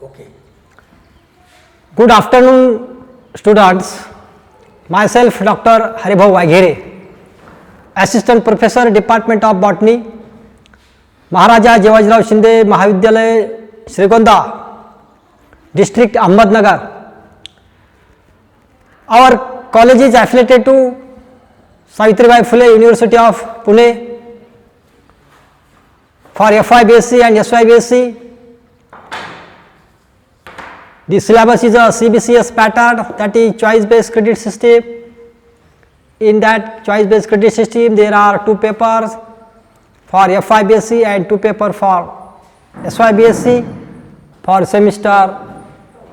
Okay. Good afternoon, students. Myself, Dr. Haribhav Waighere, Assistant Professor, Department of Botany, Maharaja Jawahirlal Shinde Mahavidyalaya, Srigonda, District Ahmednagar. Our college is affiliated to Savitribai Phule University of Pune for FY-BSc and SY-BSc. The syllabus is a CBCS pattern, that is choice based credit system. In that choice based credit system there are 2 papers for FY-BSc and 2 papers for SY-BSc for semester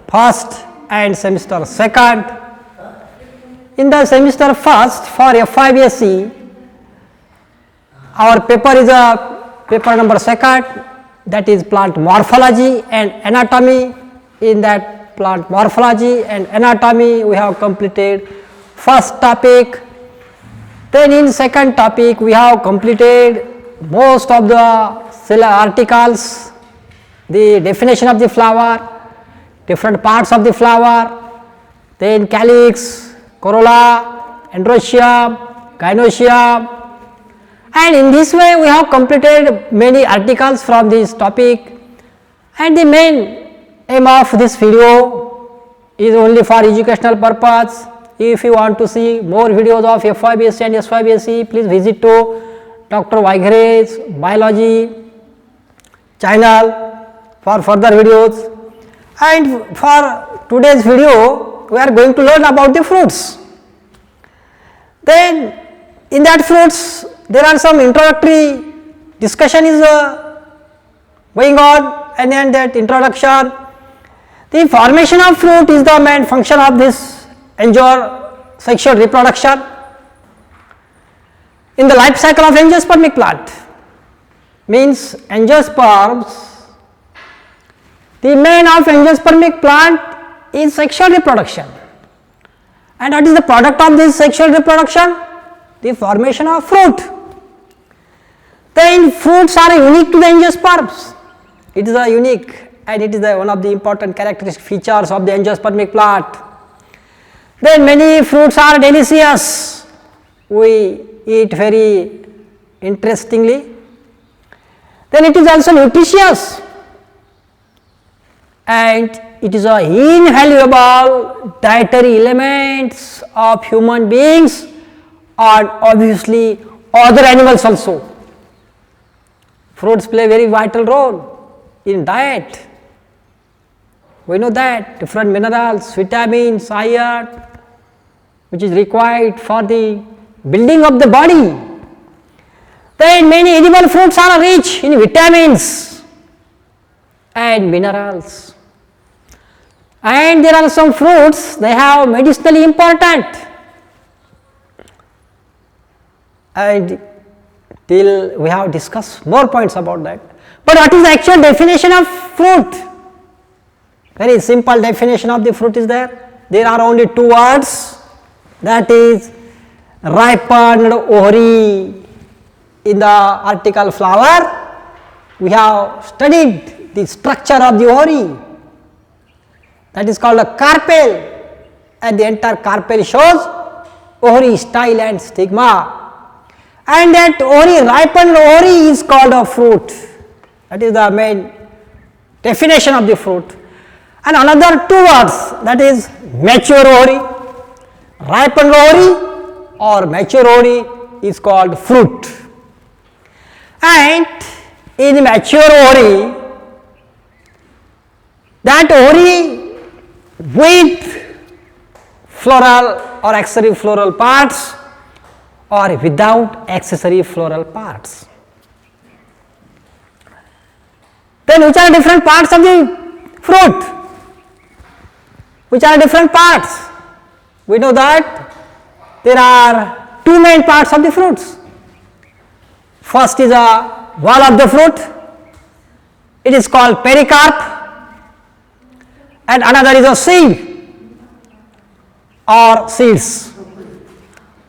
first and semester second. In the semester first for FY-BSc, our paper is a paper number second, that is plant morphology and anatomy. In that plant morphology and anatomy we have completed first topic. Then in second topic we have completed most of the articles, the definition of the flower, different parts of the flower, then calyx, corolla, androecium, gynoecium, and in this way we have completed many articles from this topic. And the main aim of this video is only for educational purpose. If you want to see more videos of FY-BSc and SY-BSc, please visit to Dr. Waighere's biology channel for further videos. And for today's video we are going to learn about the fruits. Then in that fruits there are some introductory discussion is going on, and then that introduction. The formation of fruit is the main function of this sexual reproduction. In the life cycle of angiospermic plant, means angiosperms, the main of angiospermic plant is sexual reproduction. And what is the product of this sexual reproduction? The formation of fruit. Then fruits are unique to the angiosperms. It is a unique, and it is one of the important characteristic features of the angiospermic plant. Then many fruits are delicious, we eat very interestingly. Then it is also nutritious, and it is a invaluable dietary elements of human beings and obviously other animals also. Fruits play very vital role in diet. We know that different minerals, vitamins, iron, which is required for the building of the body. Then many edible fruits are rich in vitamins and minerals. And there are some fruits, they have medicinally important. And till we have discussed more points about that. But what is the actual definition of fruit? Very simple definition of the fruit is there. There are only 2 words, that is ripened ovary. In the article flower, we have studied the structure of the ovary, that is called a carpel, and the entire carpel shows ovary, style and stigma, and that ovary, ripened ovary is called a fruit. That is the main definition of the fruit. And another 2 words, that is mature ovary, ripened ovary or mature ovary is called fruit. And in mature ovary, that ovary with floral or accessory floral parts or without accessory floral parts. Then which are different parts of the fruit? Which are different parts? We know that there are 2 main parts of the fruits. First is a wall of the fruit, it is called pericarp, and another is a seed or seeds.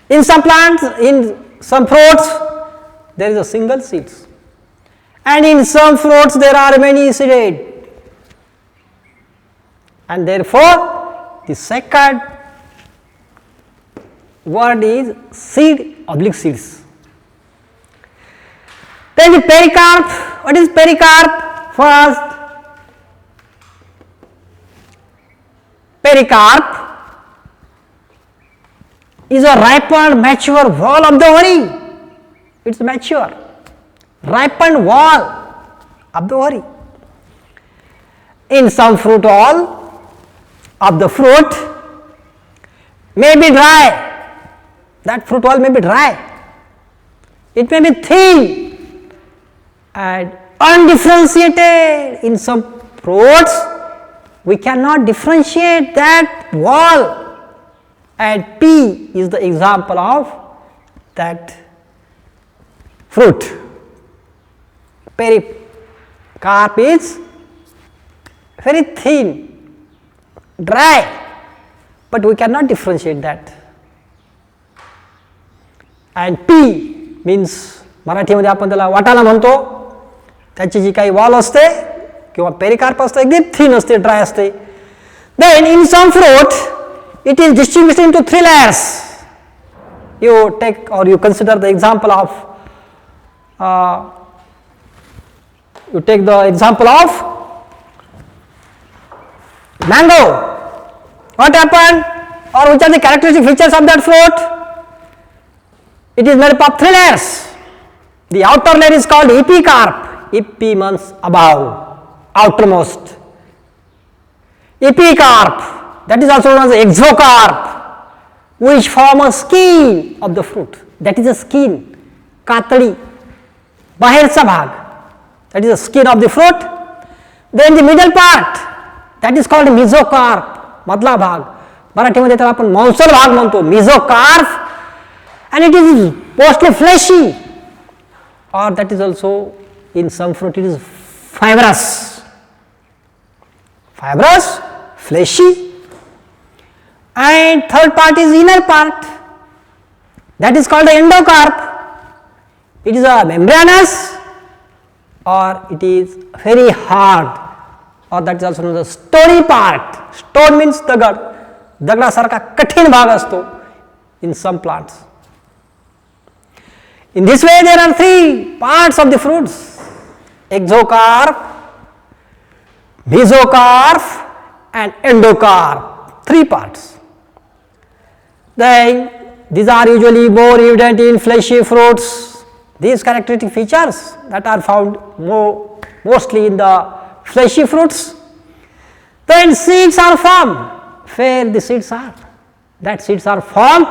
In some plants, in some fruits, there is a single seeds, and in some fruits there are many seeded. and therefore the second word is seed oblique seeds. Then the pericarp. What is pericarp? First, pericarp is a ripened, mature wall of the ovary. It is mature, ripened wall of the ovary. In some fruit wall of the fruit may be dry. That fruit wall may be dry. It may be thin and undifferentiated. In some fruits, we cannot differentiate that wall, and P is the example of that fruit. Pericarp is very thin, dry, but we cannot differentiate that. And P means मराठीमध्ये आपण त्याला वाटाणा म्हणतो. त्याची जी काही wall असते किंवा pericarp असते एकदम थिन असते, ड्राय असते. Then in some fruit it is distinguished into three layers. You take or you consider the example of you take the example of mango. What happened, or which are the characteristic features of that fruit? It is made up of three layers. The outer layer is called epicarp. Epi means above, outermost. Epicarp, that is also known as exocarp, which form a skin of the fruit. That is the skin, कातडी, बाहेरचा भाग. That is the skin of the fruit. Then the middle part, that is called mesocarp, मधला भाग. मराठीमध्ये त्याला आपण मांसल भाग म्हणतो, mesocarp, and it is mostly fleshy, or that is also in some fruit it is fibrous. Fibrous, fleshy. And third part is inner part, that is called the endocarp. It is a membranous, or it is very hard, or that is also known as the stony part. Stone means दगड, दगडासारखा कठीण भाग असतो in some plants. In this way there are three parts of the fruits: exocarp, mesocarp and endocarp. Three parts. Then these are usually more evident in fleshy fruits. These characteristic features that are found mostly in the fleshy fruits. Then seeds are formed. Where the seeds are? That seeds are formed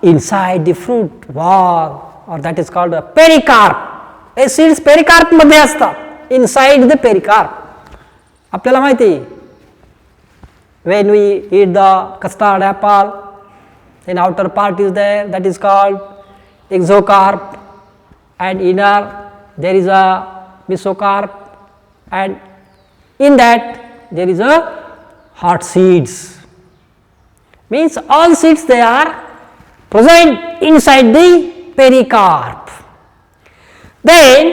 inside the fruit wall, or that is called a pericarp. Hey seeds pericarp मध्ये असतात, inside the pericarp. आपल्याला माहिती आहे, when we eat the custard apple, then outer part is there, that is called exocarp, and inner there is a mesocarp, and in that there is a heart seeds. Means all seeds they are present inside the pericarp. Then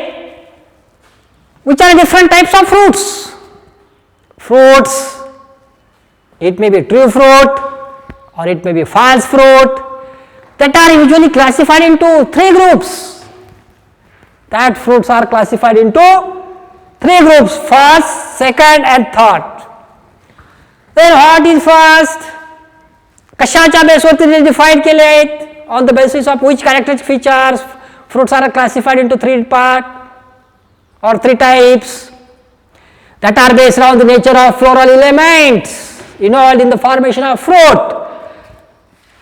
which are different types of fruits? Fruits, it may be true fruit or it may be false fruit, that are usually classified into three groups. That fruits are classified into three groups: first, second and third. Then what is first? कशाच्या बेसवरती define केले आहेत? On the basis of which characteristic features fruits are classified into three parts or three types that are based on the nature of floral elements involved in the formation of fruit.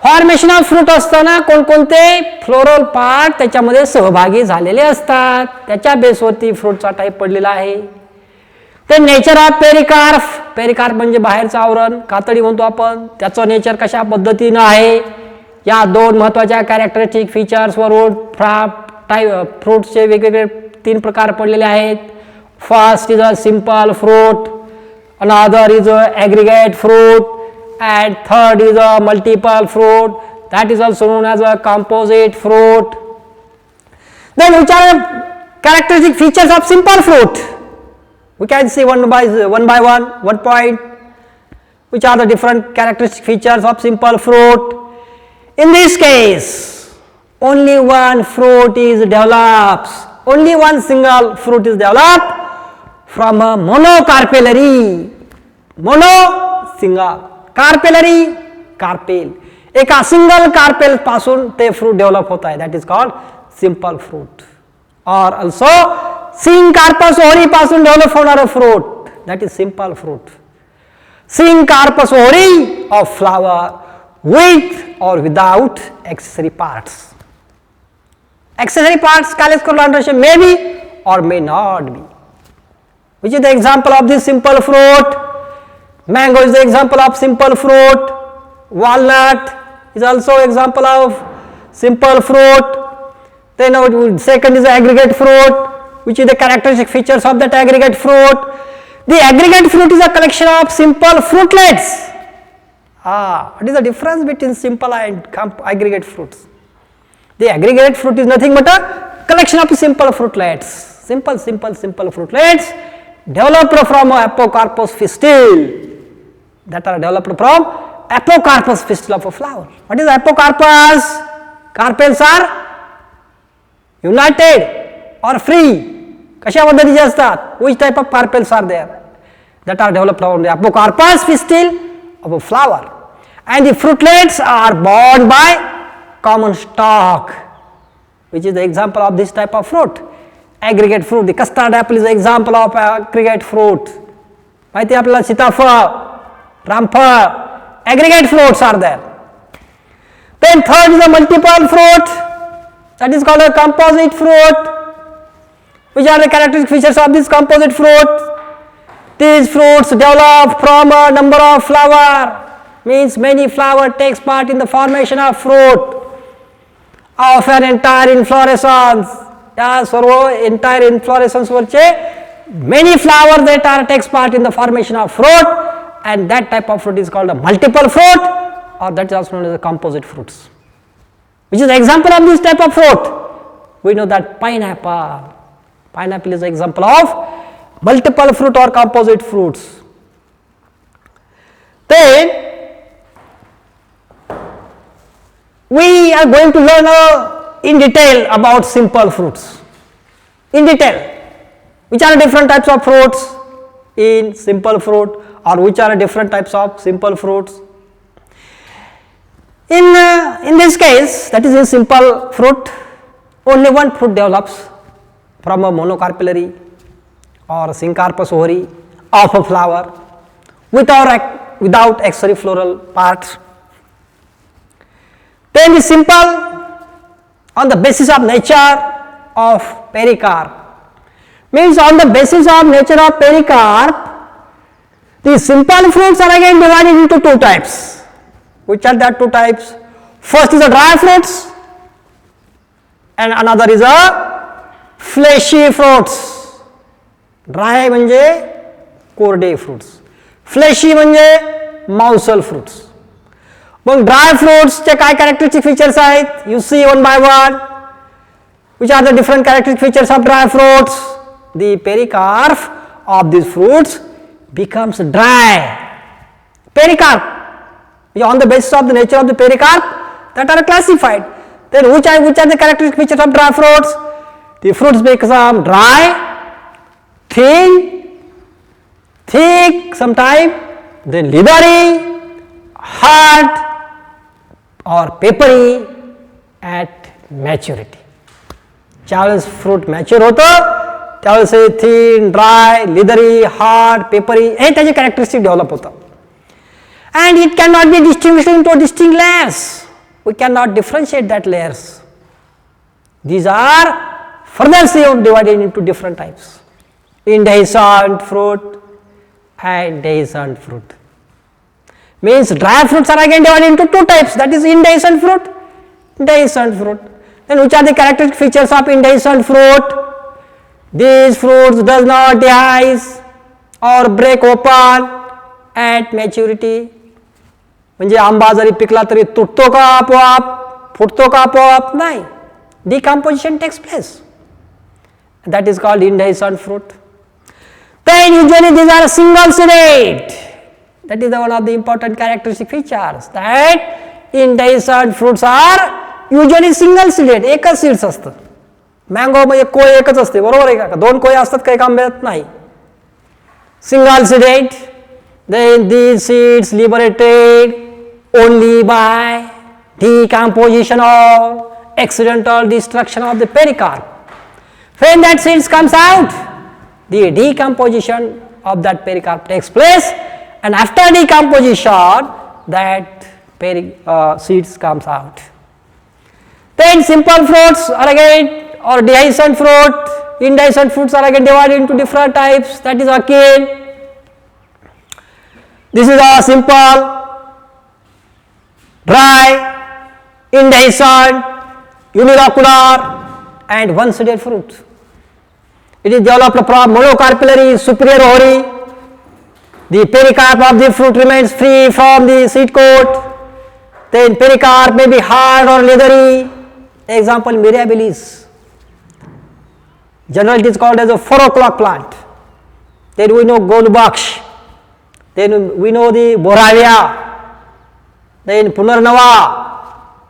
Formation of fruit असताना कोणकोणते floral part त्याच्यामध्ये सहभागी झालेले असतात, त्याच्या बेसवरती फ्रूटचा type पडलेला आहे. ते नेचर ऑफ पेरिकार्प, पेरिकार्प म्हणजे बाहेरचं आवरण, कातडी म्हणतो आपण, त्याचं नेचर कशा पद्धतीनं आहे, या दोन महत्त्वाच्या कॅरेक्टरिस्टिक फीचर्सवरून फ्रूट्सचे वेगवेगळे तीन प्रकार पडलेले आहेत. First is a simple fruit, another is a aggregate fruit, and third is a multiple fruit, that is also known as a composite fruit. Then which are characteristic features of simple fruit? We can see one by one point. Which are the different characteristic features of simple fruit? In this case, only one fruit is developed, only one single fruit is developed from a monocarpellary, mono single, carpellary carpel, एका single carpel पासून ते fruit develop होत आहे, that is called simple fruit. और also syncarpous ovary पासून develop होणारं fruit, that is simple fruit. Syncarpous ovary of flower with or without accessory parts. Accessory parts Callias collateration may be or may not be. Which is the example of this simple fruit? Mango is the example of simple fruit. Walnut is also example of simple fruit. Then second is the aggregate fruit, which is the characteristic features of that aggregate fruit. The aggregate fruit is a collection of simple fruitlets. What is the difference between simple and aggregate fruits? The aggregate fruit is nothing but a collection of simple fruitlets. Simple fruitlets developed from apocarpous pistil, that are developed from apocarpous pistil of a flower. What is apocarpus? Carpels are united or free. कशा पद्धतीचे असतात? Which type of carpels are there? That are developed from the apocarpous pistil of a flower, and the fruitlets are bound by common stalk, which is the example of this type of fruit. Aggregate fruit, the custard apple is the example of aggregate fruit. माहिती आपल्याला सीताफळ, रामफळ, aggregate fruits are there. Then third is a multiple fruit, that is called a composite fruit. Which are the characteristic features of this composite fruit? These fruits develop from a number of flower, means many flower takes part in the formation of fruit of an entire inflorescence. या सर्व entire inflorescence वरचे many flowers that are takes part in the formation of fruit, and that type of fruit is called a multiple fruit, or that is also known as a composite fruits. Which is the example of this type of fruit? We know that pineapple. Pineapple is the example of multiple fruit or composite fruits. Then we are going to learn in detail about simple fruits. In detail, which are different types of fruits in simple fruit, or which are different types of simple fruits. In this case, that is in simple fruit, only one fruit develops from a monocarpellary or syncarpous ovary of a flower without accessory floral parts. Then is simple on the basis of nature of pericarp. Means on the basis of nature of pericarp, the simple fruits are again divided into two types. Which are that two types? First is the dry fruits, and another is a fleshy fruits. Dry म्हणजे कोरडे fruits, fleshy म्हणजे मांसल fruits. मग dry फ्रुट्सचे काय characteristic features आहेत? You see one by one. Which are the different characteristic features of dry fruits? The pericarp of this fruits becomes dry. Pericarp, on the basis of the nature of the pericarp, that are classified. Then which are the characteristic features of dry fruits? The fruits become dry, thin, thick sometime, then leathery, hard or peppery at maturity. ज्यावेळेस fruit mature होतं त्यावेळेस हे thin, dry, leathery, hard, papery हे त्याचे characteristic develop होतं. And it can not be distinguished into distinct layers. We can not differentiate that layers. These are further divided into different types. Indehiscent fruit and dehiscent fruit. Means dry fruits are again divided into two types, that is indehiscent fruit, dehiscent fruit. Then which are the characteristic features of indehiscent fruit? These fruits does not dehisce or break open at maturity. म्हणजे आंबा जरी पिकला तरी तुटतो का आपोआप, फुटतो का आपोआप? नाही. Decomposition takes place. That is called indehiscent fruit. Then usually these are single seeded. That is the one of the important characteristic features, that indehiscent fruits are usually single seeded, एकच सीड्स असतं. Mango म्हणजे कोय एकच असते, बरोबर आहे का? दोन कोय असतात काही काम मिळत नाही. Single seeded, then these seeds liberated only by decomposition or accidental destruction of the pericarp. When that seeds comes out, the decomposition of that pericarp takes place, and after decomposition that seeds comes out. Then simple fruits are again, or dehiscent fruit, indehiscent fruits are again divided into different types, that is achene. This is a simple, dry, indehiscent, unilocular and one-seeded fruit. It is developed from monocarpellary superior ovary. The pericarp of the fruit remains free from the seed coat. Then pericarp may be hard or leathery. Example, mirabilis. Generally it is called as a 4 o'clock plant. Then we know Goldbach. Then we know the Boravia. Then Punarnava.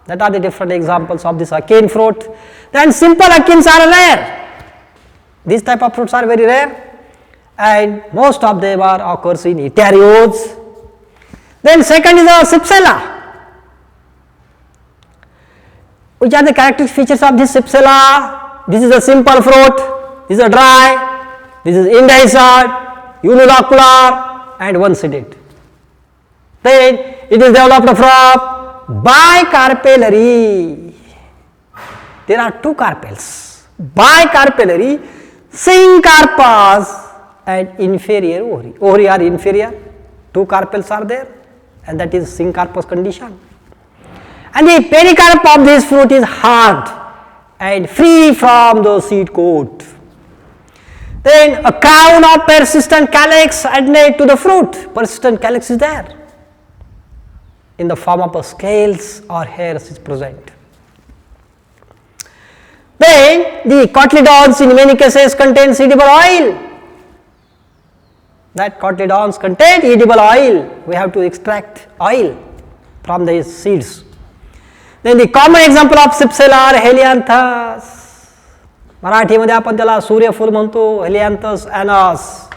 That are the different examples of this achene fruit. Then simple achenes are rare. These type of fruits are very rare, and most of them are occurs in eukaryotes. Then second is a Cypsela. Which are the characteristic features of this Cypsela? This is a simple fruit, this is a dry, this is indehiscent, unilocular and one-seeded. Then it is developed from bicarpellary. There are two carpels, bicarpellary, syncarpous and inferior ovary. Ovary are inferior, two carpels are there, and that is syncarpous condition. And the pericarp of this fruit is hard and free from the seed coat. Then a crown of persistent calyx adnate to the fruit. Persistent calyx is there in the form of a scales or hairs is present. Then the cotyledons in many cases contain edible oil. That cotyledons contain edible oil. We have to extract oil from the seeds. Then the common example of Cypsela are Helianthus. मराठीमध्ये आपण त्याला सूर्यफूल म्हणतो, Helianthus anus.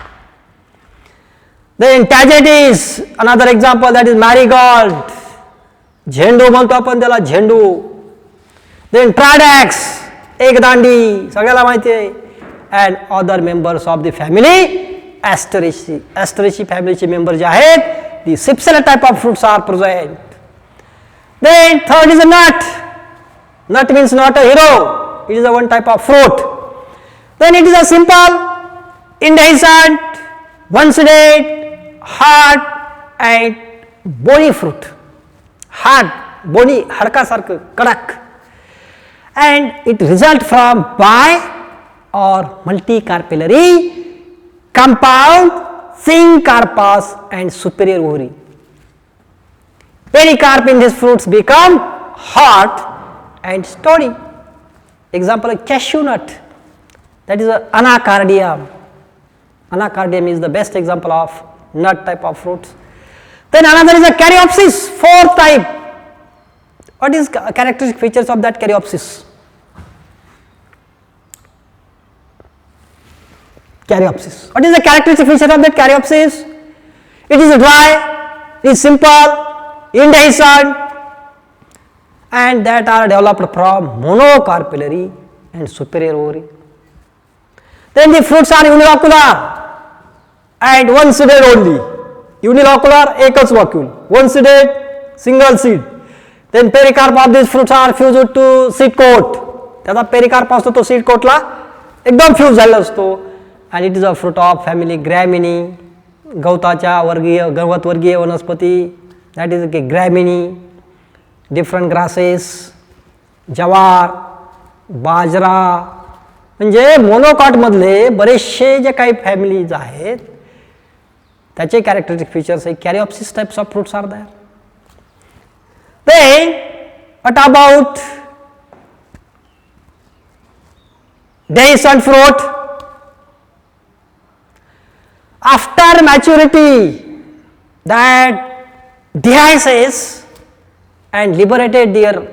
Then Tagetes, another example, that is marigold. झेंडू म्हणतो आपण त्याला झेंडू. Then Tradax, एकदांडी, सगळ्याला माहिती आहे. And other members of the family, Asteraceae. Asteraceae फॅमिलीचे मेंबर जे आहेत, the Cypsela type of fruits are present. Then third is a nut. Nut means not a hero. It is a one type of fruit. Then it is a simple, indehiscent, one-seeded, hard and bony fruit. Hard, bony, hadka sarka, kadak. And it results from bi or multicarpellary, compound, syncarpous and superior ovary. Pericarp in these fruits become hard and stony. Example, a cashew nut, that is a anacardium. Anacardium is the best example of nut type of fruits. Then another is a caryopsis, fourth type. What is characteristic features of that caryopsis? Caryopsis. What is the characteristic feature of that caryopsis? It is dry, it is simple, indehiscent, and that are developed from monocarpellary and superior ovary. Then the fruits are unilocular and one-seeded only. Unilocular, एकच vacuole. One-seeded, single seed. Then pericarp of these fruits are fused to seed coat. त्याचा pericarp असतो तो seed coat ला एकदम fuse झालेला असतो. And it is a fruit of family Gramineae, गवताच्या वर्गीय, गवत वर्गीय वनस्पती. That is a Gramineae, different grasses, जवार, बाजरा, म्हणजे मोनोकॉट मधले बरेचसे जे काही फॅमिलीज आहेत त्याचे कॅरेक्टरिस्टिक फीचर्स आहे. Caryopsis types of fruits are there. Then what about dehiscent fruit? After maturity, that dehisces and liberated their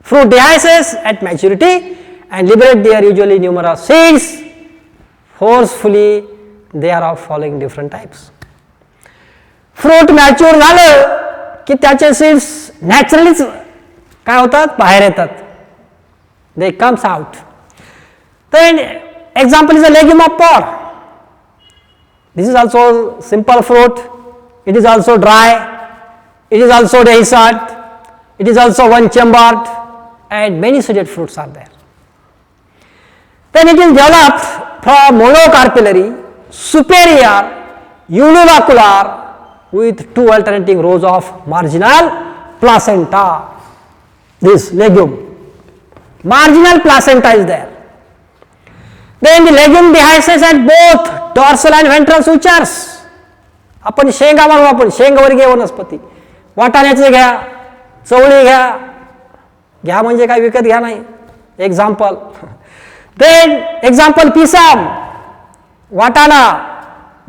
fruit dehisces at maturity and liberate their usually numerous seeds forcefully. They are of following different types. Fruit mature झालं की त्याचे seeds नॅचरलीच काय होतात बाहेर येतात. They comes out. Then example is a legume of pod. This is also simple fruit. It is also dry. It is also dehiscent. It is also one chambered and many seeded fruits are there. Then it is developed from monocarpellary, superior, unilocular with two alternating rows of marginal placenta. This legume. Marginal placenta is there. Then the legume dehisces at both dorsal and ventral sutures. आपण शेंगा म्हणू, आपण शेंगवर्गीय वनस्पती. वाटाण्याचे घ्या, चवळी घ्या, घ्या म्हणजे काय विकत घ्या नाही. एक्झाम्पल. देन एक्झाम्पल पिसाम, वाटाणा.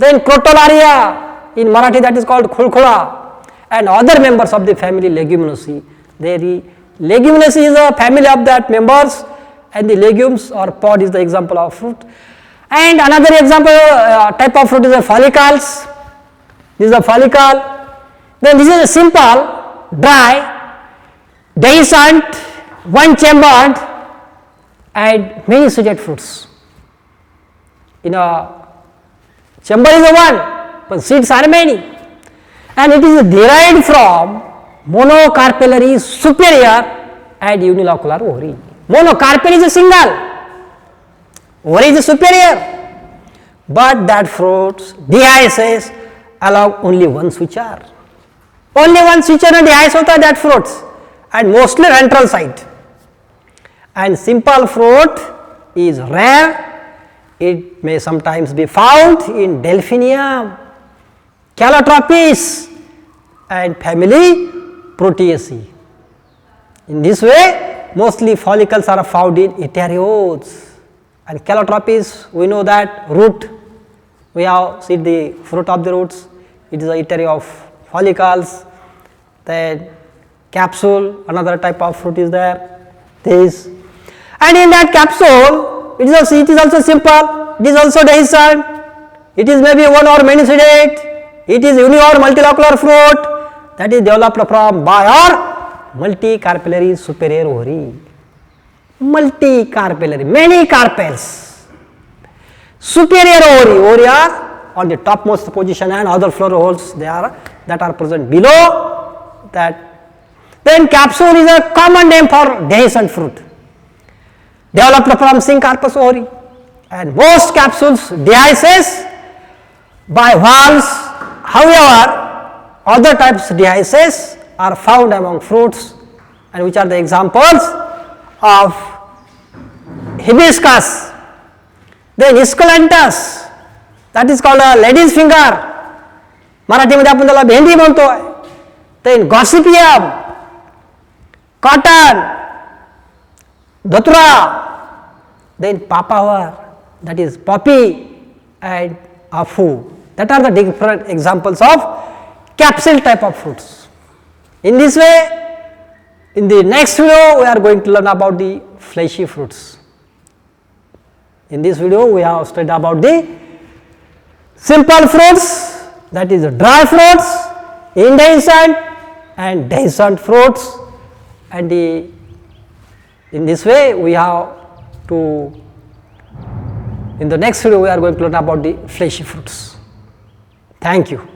Then Crotalaria, in Marathi that is called khulkhula, and other members of the family Leguminosae. Leguminosae is a family of that members, and the legumes or pod is the example of fruit. And another example type of fruit is the follicles. This is a follicle. Then this is a simple, dry, dehiscent, one chambered, and many seeded fruits. In a chamber is a one, but seeds are many, and it is derived from monocarpellary superior and unilocular ovary. Monocarpel is a single, ovary is a superior, but that fruits dehisces along only one suture. Only one suture dehisce hota that fruits, and mostly ventral side. And simple fruit is rare. It may sometimes be found in Delphinium, Calotropis, and family Proteaceae. In this way, mostly follicles are found in Eukaryotes, and Calotropis, we know that root, we have seen the fruit of the roots. It is a eukaryote of follicles. Then capsule, another type of fruit is there. This, and in that capsule, it is also simple. It is also dehiscent. It is maybe one or many seeded. It is uni or multilocular fruit that is developed from bi or multicarpellary superior ovary. Multicarpellary, many carpels. Superior ovary are on the topmost position, and other flower holes that are present below that. Then capsule is a common name for dehiscent fruit, developed from syncarpous ovary, and most capsules dehisces by valves. However, other types dehisces are found among fruits, and which are the examples of hibiscus. Then esculentus, that is called a lady's finger. मराठीमध्ये आपण त्याला भेंडी म्हणतोय. Then gossypium, cotton, dhatura, then papaver, that is poppy, and afu. That are the different examples of capsule type of fruits. In this way, in the next video, we are going to learn about the fleshy fruits. In this video, we have studied about the simple fruits, that is dry fruits, indehiscent and dehiscent fruits, and in this way we have to, in the next video we are going to learn about the fleshy fruits. Thank you.